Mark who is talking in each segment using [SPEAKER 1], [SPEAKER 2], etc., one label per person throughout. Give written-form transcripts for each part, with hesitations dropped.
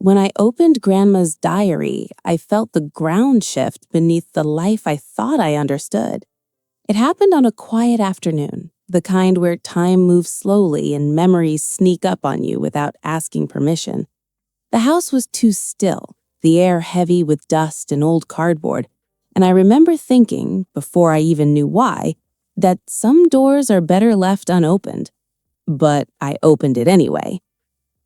[SPEAKER 1] When I opened Grandma's diary, I felt the ground shift beneath the life I thought I understood. It happened on a quiet afternoon, the kind where time moves slowly and memories sneak up on you without asking permission. The house was too still, the air heavy with dust and old cardboard, and I remember thinking, before I even knew why, that some doors are better left unopened. But I opened it anyway.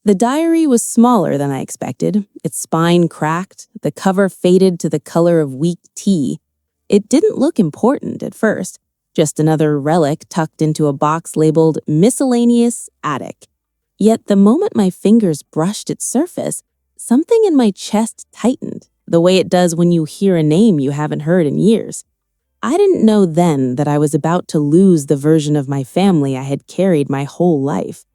[SPEAKER 1] The diary was smaller than I expected, its spine cracked, the cover faded to the color of weak tea. It didn't look important at first, just another relic tucked into a box labeled Miscellaneous Attic. Yet the moment my fingers brushed its surface, something in my chest tightened, the way it does when you hear a name you haven't heard in years. I didn't know then that I was about to lose the version of my family I had carried my whole life.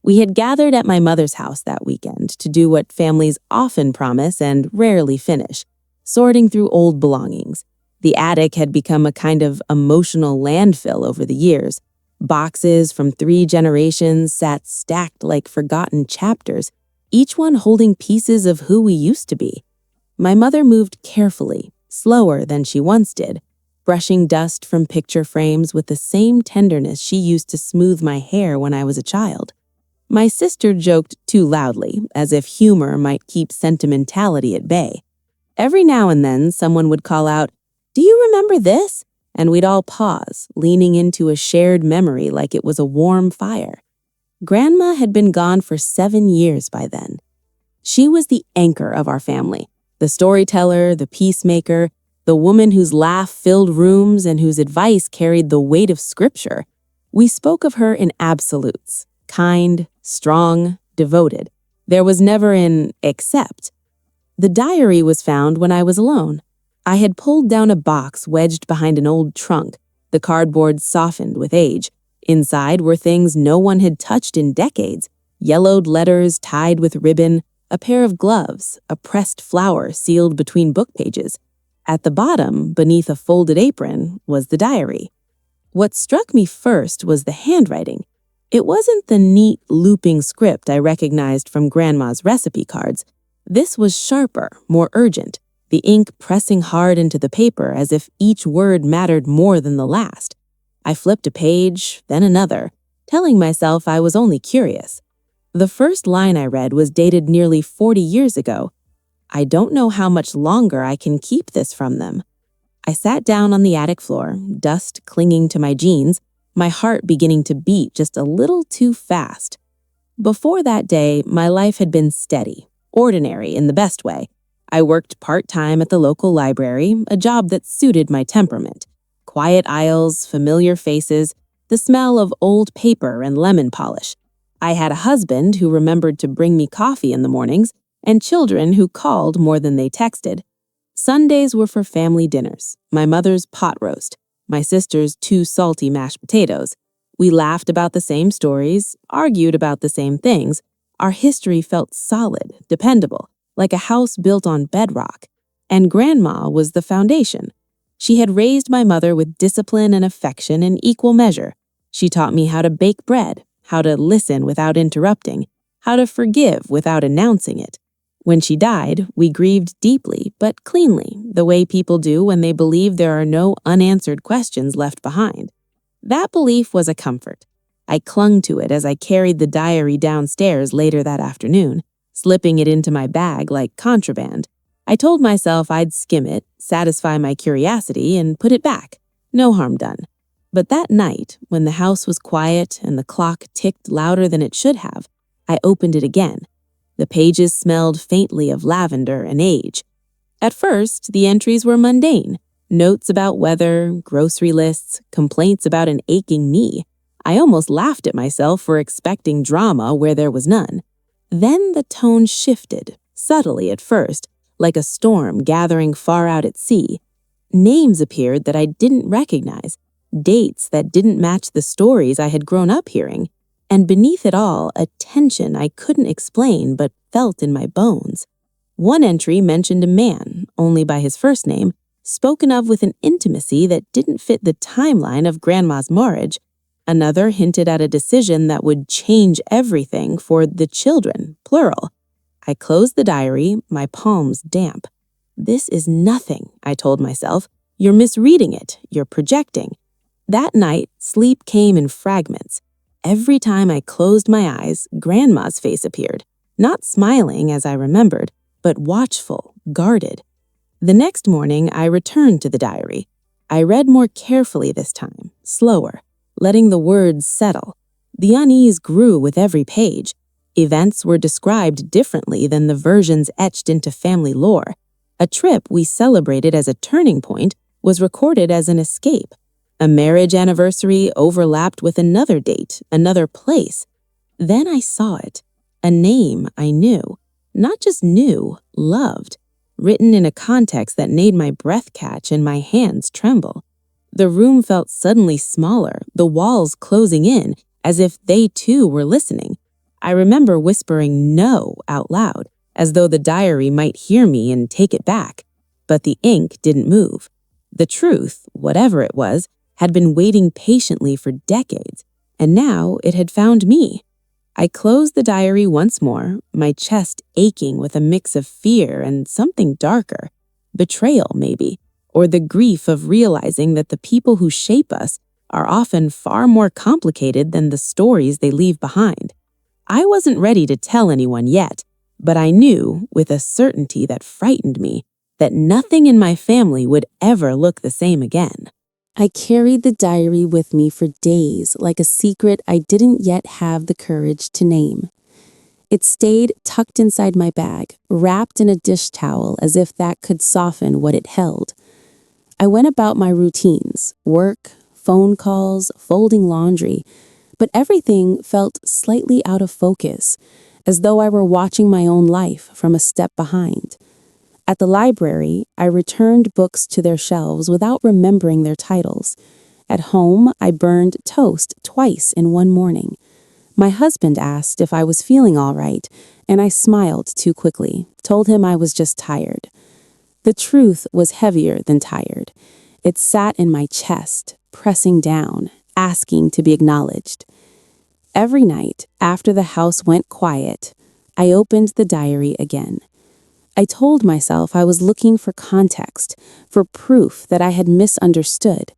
[SPEAKER 1] We had gathered at my mother's house that weekend to do what families often promise and rarely finish, sorting through old belongings. The attic had become a kind of emotional landfill over the years. Boxes from 3 generations sat stacked like forgotten chapters, each one holding pieces of who we used to be. My mother moved carefully, slower than she once did, brushing dust from picture frames with the same tenderness she used to smooth my hair when I was a child. My sister joked too loudly, as if humor might keep sentimentality at bay. Every now and then, someone would call out, "Do you remember this?" And we'd all pause, leaning into a shared memory like it was a warm fire. Grandma had been gone for 7 years by then. She was the anchor of our family, the storyteller, the peacemaker, the woman whose laugh filled rooms and whose advice carried the weight of scripture. We spoke of her in absolutes. Kind, strong, devoted. There was never an except. The diary was found when I was alone. I had pulled down a box wedged behind an old trunk, the cardboard softened with age. Inside were things no one had touched in decades, yellowed letters tied with ribbon, a pair of gloves, a pressed flower sealed between book pages. At the bottom, beneath a folded apron, was the diary. What struck me first was the handwriting. It wasn't the neat, looping script I recognized from Grandma's recipe cards. This was sharper, more urgent, the ink pressing hard into the paper as if each word mattered more than the last. I flipped a page, then another, telling myself I was only curious. The first line I read was dated nearly 40 years ago. I don't know how much longer I can keep this from them. I sat down on the attic floor, dust clinging to my jeans, my heart beginning to beat just a little too fast. Before that day, my life had been steady, ordinary in the best way. I worked part-time at the local library, a job that suited my temperament. Quiet aisles, familiar faces, the smell of old paper and lemon polish. I had a husband who remembered to bring me coffee in the mornings, and children who called more than they texted. Sundays were for family dinners, my mother's pot roast, my sister's 2 salty mashed potatoes. We laughed about the same stories, argued about the same things. Our history felt solid, dependable, like a house built on bedrock. And Grandma was the foundation. She had raised my mother with discipline and affection in equal measure. She taught me how to bake bread, how to listen without interrupting, how to forgive without announcing it. When she died, we grieved deeply but cleanly, the way people do when they believe there are no unanswered questions left behind. That belief was a comfort. I clung to it as I carried the diary downstairs later that afternoon, slipping it into my bag like contraband. I told myself I'd skim it, satisfy my curiosity, and put it back. No harm done. But that night, when the house was quiet and the clock ticked louder than it should have, I opened it again. The pages smelled faintly of lavender and age. At first, the entries were mundane. Notes about weather, grocery lists, complaints about an aching knee. I almost laughed at myself for expecting drama where there was none. Then the tone shifted, subtly at first, like a storm gathering far out at sea. Names appeared that I didn't recognize, dates that didn't match the stories I had grown up hearing. And beneath it all, a tension I couldn't explain but felt in my bones. One entry mentioned a man, only by his first name, spoken of with an intimacy that didn't fit the timeline of Grandma's marriage. Another hinted at a decision that would change everything for the children, plural. I closed the diary, my palms damp. This is nothing, I told myself. You're misreading it. You're projecting. That night, sleep came in fragments. Every time I closed my eyes, Grandma's face appeared. Not smiling, as I remembered, but watchful, guarded. The next morning, I returned to the diary. I read more carefully this time, slower, letting the words settle. The unease grew with every page. Events were described differently than the versions etched into family lore. A trip we celebrated as a turning point was recorded as an escape. A marriage anniversary overlapped with another date, another place. Then I saw it, a name I knew, not just knew, loved, written in a context that made my breath catch and my hands tremble. The room felt suddenly smaller, the walls closing in, as if they too were listening. I remember whispering "no" out loud, as though the diary might hear me and take it back. But the ink didn't move. The truth, whatever it was, had been waiting patiently for decades, and now it had found me. I closed the diary once more, my chest aching with a mix of fear and something darker. Betrayal, maybe, or the grief of realizing that the people who shape us are often far more complicated than the stories they leave behind. I wasn't ready to tell anyone yet, but I knew, with a certainty that frightened me, that nothing in my family would ever look the same again. I carried the diary with me for days like a secret I didn't yet have the courage to name. It stayed tucked inside my bag, wrapped in a dish towel as if that could soften what it held. I went about my routines, work, phone calls, folding laundry, but everything felt slightly out of focus, as though I were watching my own life from a step behind. At the library, I returned books to their shelves without remembering their titles. At home, I burned toast twice in one morning. My husband asked if I was feeling all right, and I smiled too quickly, told him I was just tired. The truth was heavier than tired. It sat in my chest, pressing down, asking to be acknowledged. Every night, after the house went quiet, I opened the diary again. I told myself I was looking for context, for proof that I had misunderstood.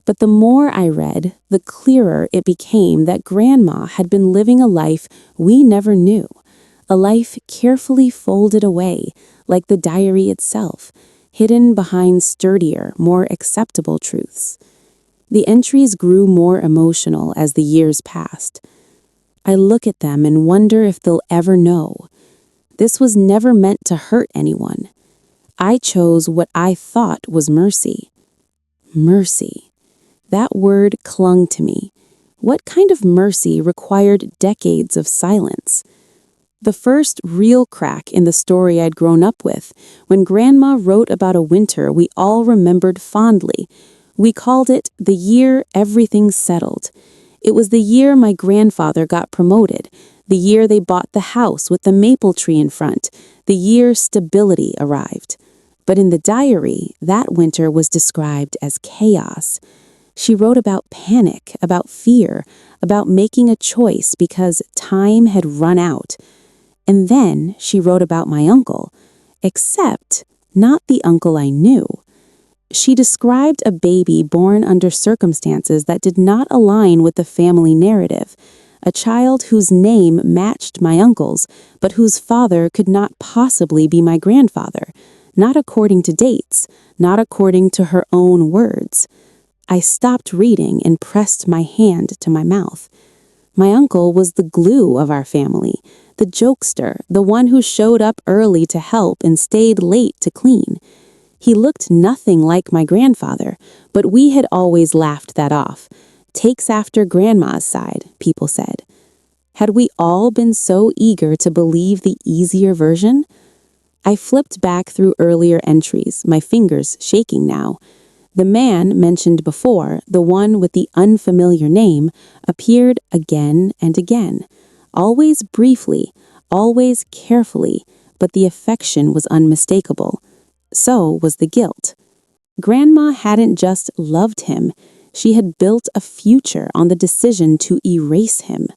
[SPEAKER 1] But the more I read, the clearer it became that Grandma had been living a life we never knew, a life carefully folded away, like the diary itself, hidden behind sturdier, more acceptable truths. The entries grew more emotional as the years passed. I look at them and wonder if they'll ever know. This was never meant to hurt anyone. I chose what I thought was mercy. Mercy. That word clung to me. What kind of mercy required decades of silence? The first real crack in the story I'd grown up with, when Grandma wrote about a winter we all remembered fondly. We called it the year everything settled. It was the year my grandfather got promoted, the year they bought the house with the maple tree in front, the year stability arrived. But in the diary, that winter was described as chaos. She wrote about panic, about fear, about making a choice because time had run out. And then she wrote about my uncle, except not the uncle I knew. She described a baby born under circumstances that did not align with the family narrative, a child whose name matched my uncle's, but whose father could not possibly be my grandfather, not according to dates, not according to her own words. I stopped reading and pressed my hand to my mouth. My uncle was the glue of our family, the jokester, the one who showed up early to help and stayed late to clean. He looked nothing like my grandfather, but we had always laughed that off. Takes after Grandma's side, people said. Had we all been so eager to believe the easier version? I flipped back through earlier entries, my fingers shaking now. The man mentioned before, the one with the unfamiliar name, appeared again and again, always briefly, always carefully, but the affection was unmistakable. So was the guilt. Grandma hadn't just loved him, she had built a future on the decision to erase him.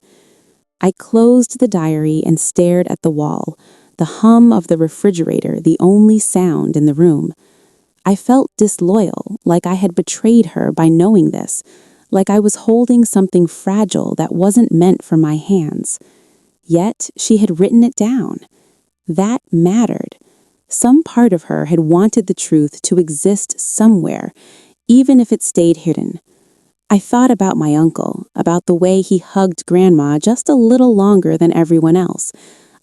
[SPEAKER 1] I closed the diary and stared at the wall, the hum of the refrigerator the only sound in the room. I felt disloyal, like I had betrayed her by knowing this, like I was holding something fragile that wasn't meant for my hands. Yet she had written it down. That mattered. Some part of her had wanted the truth to exist somewhere, even if it stayed hidden. I thought about my uncle, about the way he hugged Grandma just a little longer than everyone else,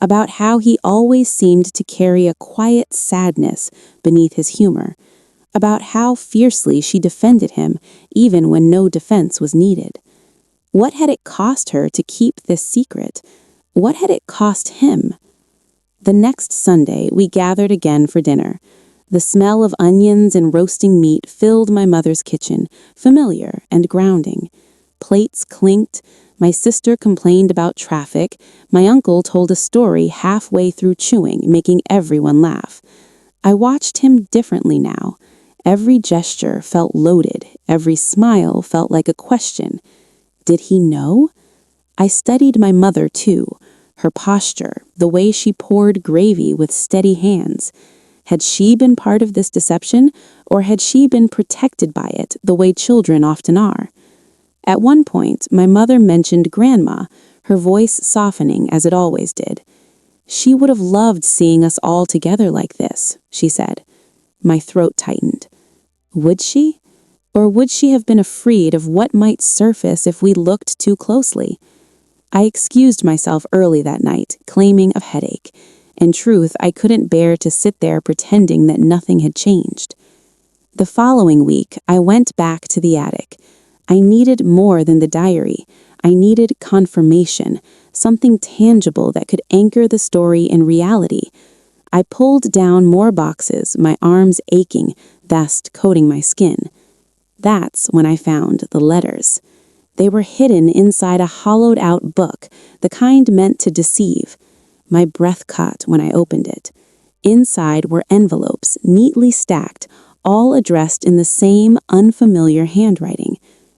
[SPEAKER 1] about how he always seemed to carry a quiet sadness beneath his humor, about how fiercely she defended him even when no defense was needed. What had it cost her to keep this secret? What had it cost him? The next Sunday, we gathered again for dinner. The smell of onions and roasting meat filled my mother's kitchen, familiar and grounding. Plates clinked, my sister complained about traffic, my uncle told a story halfway through chewing, making everyone laugh. I watched him differently now. Every gesture felt loaded, every smile felt like a question. Did he know? I studied my mother too, her posture, the way she poured gravy with steady hands. Had she been part of this deception, or had she been protected by it the way children often are? At one point, my mother mentioned Grandma, her voice softening as it always did. She would have loved seeing us all together like this, she said. My throat tightened. Would she? Or would she have been afraid of what might surface if we looked too closely? I excused myself early that night, claiming a headache. In truth, I couldn't bear to sit there pretending that nothing had changed. The following week, I went back to the attic. I needed more than the diary. I needed confirmation, something tangible that could anchor the story in reality. I pulled down more boxes, my arms aching, dust coating my skin. That's when I found the letters. They were hidden inside a hollowed-out book, the kind meant to deceive. My breath caught when I opened it. Inside were envelopes, neatly stacked, all addressed in the same unfamiliar handwriting,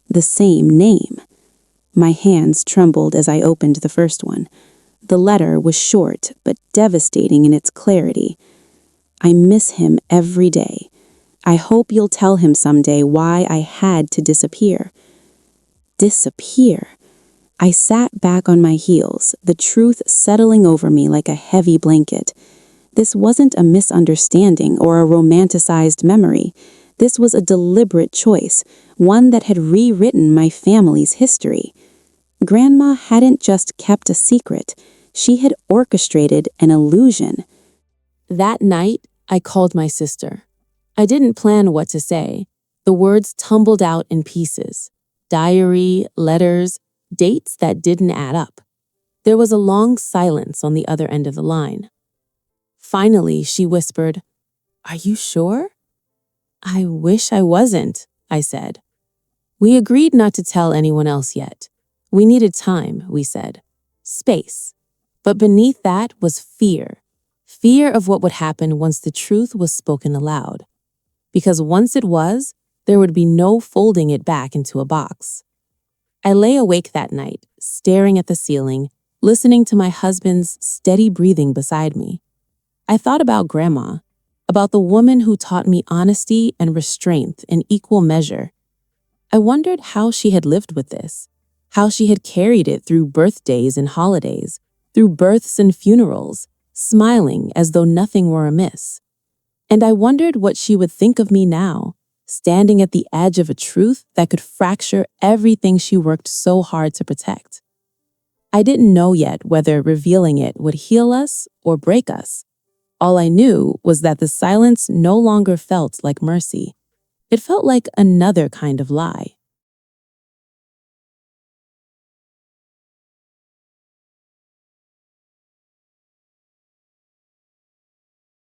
[SPEAKER 1] the same name. My hands trembled as I opened the first one. The letter was short, but devastating in its clarity. I miss him every day. I hope you'll tell him someday why I had to disappear. Disappear? I sat back on my heels, the truth settling over me like a heavy blanket. This wasn't a misunderstanding or a romanticized memory. This was a deliberate choice, one that had rewritten my family's history. Grandma hadn't just kept a secret. She had orchestrated an illusion. That night, I called my sister. I didn't plan what to say. The words tumbled out in pieces. Diary, letters, dates that didn't add up. There was a long silence on the other end of the line. Finally, she whispered, "Are you sure?" "I wish I wasn't," I said. We agreed not to tell anyone else yet. We needed time, we said. Space. But beneath that was fear. Fear of what would happen once the truth was spoken aloud. Because once it was, there would be no folding it back into a box. I lay awake that night, staring at the ceiling, listening to my husband's steady breathing beside me. I thought about Grandma, about the woman who taught me honesty and restraint in equal measure. I wondered how she had lived with this, how she had carried it through birthdays and holidays, through births and funerals, smiling as though nothing were amiss. And I wondered what she would think of me now, standing at the edge of a truth that could fracture everything she worked so hard to protect. I didn't know yet whether revealing it would heal us or break us. All I knew was that the silence no longer felt like mercy. It felt like another kind of lie.